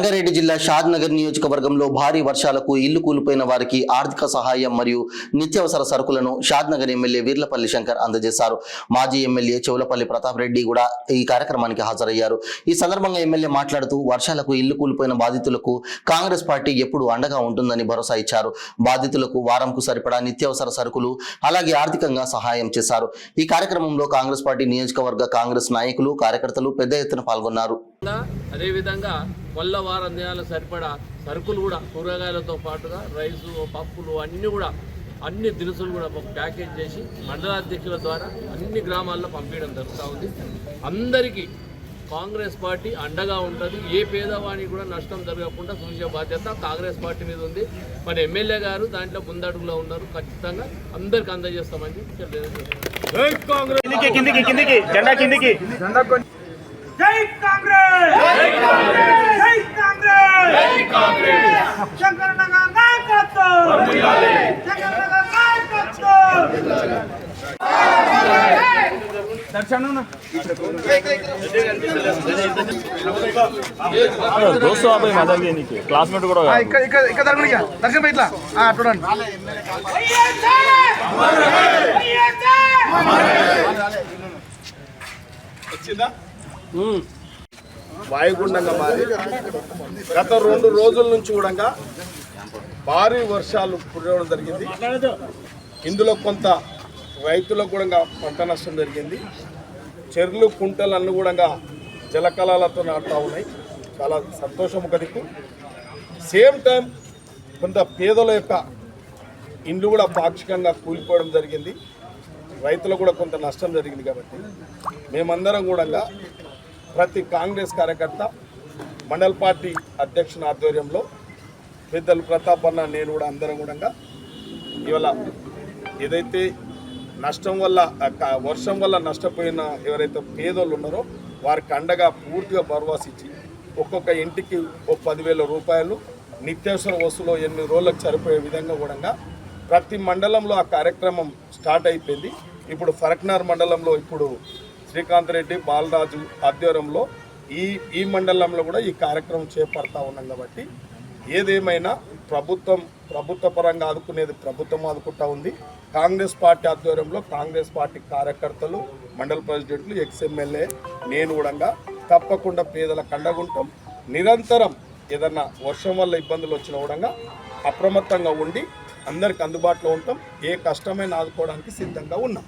రంగారెడ్డి జిల్లా షాద్ నగర్ నియోజకవర్గంలో భారీ వర్షాలకు ఇల్లు కూలిపోయిన వారికి ఆర్థిక సహాయం మరియు నిత్యావసర సరుకులను షాద్ నగర్ ఎమ్మెల్యే వీర్లపల్లి శంకర్ అందజేశారు. మాజీ ఎమ్మెల్యే చెవులపల్లి ప్రతాప్ రెడ్డి కూడా ఈ కార్యక్రమానికి హాజరయ్యారు. ఈ సందర్భంగా ఎమ్మెల్యే మాట్లాడుతూ వర్షాలకు ఇల్లు కూలిపోయిన బాధితులకు కాంగ్రెస్ పార్టీ ఎప్పుడు అండగా ఉంటుందని భరోసా ఇచ్చారు. బాధితులకు వారంకు సరిపడా నిత్యావసర సరుకులు అలాగే ఆర్థికంగా సహాయం చేశారు. ఈ కార్యక్రమంలో కాంగ్రెస్ పార్టీ నియోజకవర్గ కాంగ్రెస్ నాయకులు కార్యకర్తలు పెద్ద ఎత్తున పాల్గొన్నారు. అదేవిధంగా మళ్ళా వారం దినాల సరిపడా సరుకులు కూడా కూరగాయలతో పాటుగా రైసు పప్పులు అన్ని దినుసులు కూడా ప్యాకేజ్ చేసి మండలాధ్యక్షుల ద్వారా అన్ని గ్రామాల్లో పంపించడం జరుగుతూ ఉంది. అందరికీ కాంగ్రెస్ పార్టీ అండగా ఉంటుంది. ఏ పేదవానికి కూడా నష్టం జరగకుండా చూసే బాధ్యత కాంగ్రెస్ పార్టీ మీద ఉంది. మన ఎమ్మెల్యే గారు దాంట్లో ముందడుగులో ఉన్నారు. ఖచ్చితంగా అందరికి అందజేస్తామని జై కాంగ్రెస్ జై కాంగ్రెస్ జై కాంగ్రెస్ జై కాంగ్రెస్ శంకరనగర్ నాయకత్వం వర్ధిల్లాలి శంకరనగర్ నాయకత్వం దర్శనం दोस्तों आप मजा भी नहीं क्लासमेट కూడా ఇక్కడ దర్శనం ఇట్లా చూడండి వచ్చిందా వాయుగుండంగా మారి గత 2 రోజుల నుంచి కూడా భారీ వర్షాలు కురవడం జరిగింది. ఇందులో కొంత రైతులకు కూడా పంట నష్టం జరిగింది. చెర్లు కుంటలు అన్నీ కూడా జలకళాలతో నాటుతూ ఉన్నాయి. చాలా సంతోషం కదికు. సేమ్ టైం కొంత పేదల యొక్క ఇండ్లు కూడా పాక్షికంగా కూలిపోవడం జరిగింది. రైతులకు కూడా కొంత నష్టం జరిగింది. కాబట్టి మేమందరం కూడా ప్రతి కాంగ్రెస్ కార్యకర్త మండల పార్టీ అధ్యక్షుని ఆధ్వర్యంలో పెద్దలు ప్రతాప్ అన్న నేను కూడా అందరం కూడా ఇవాళ ఏదైతే నష్టం వల్ల వర్షం వల్ల నష్టపోయిన ఎవరైతే పేదోళ్ళు ఉన్నారో వారికి అండగా పూర్తిగా భరోసా ఇచ్చి ఒక్కొక్క ఇంటికి 10,000 రూపాయలు నిత్యావసర వస్తువులు 8 రోజులకు సరిపోయే విధంగా కూడా ప్రతి మండలంలో ఆ కార్యక్రమం స్టార్ట్ అయిపోయింది. ఇప్పుడు ఫరక్నార్ మండలంలో ఇప్పుడు శ్రీకాంత్ రెడ్డి బాలరాజు ఆధ్వర్యంలో ఈ మండలంలో కూడా ఈ కార్యక్రమం చేపడతా ఉన్నాం. కాబట్టి ఏదేమైనా ప్రభుత్వ పరంగా ఆదుకునేది ప్రభుత్వం ఆదుకుంటా ఉంది. కాంగ్రెస్ పార్టీ ఆధ్వర్యంలో కాంగ్రెస్ పార్టీ కార్యకర్తలు మండల ప్రెసిడెంట్లు ఎక్స్ఎమ్మెల్యే నేను కూడా తప్పకుండా పేదలకు అండగుంటాం. నిరంతరం ఏదన్నా వర్షం వల్ల ఇబ్బందులు వచ్చినా కూడా అప్రమత్తంగా ఉండి అందరికి అందుబాటులో ఉంటాం. ఏ కష్టమైనా ఆదుకోవడానికి సిద్ధంగా ఉన్నాం.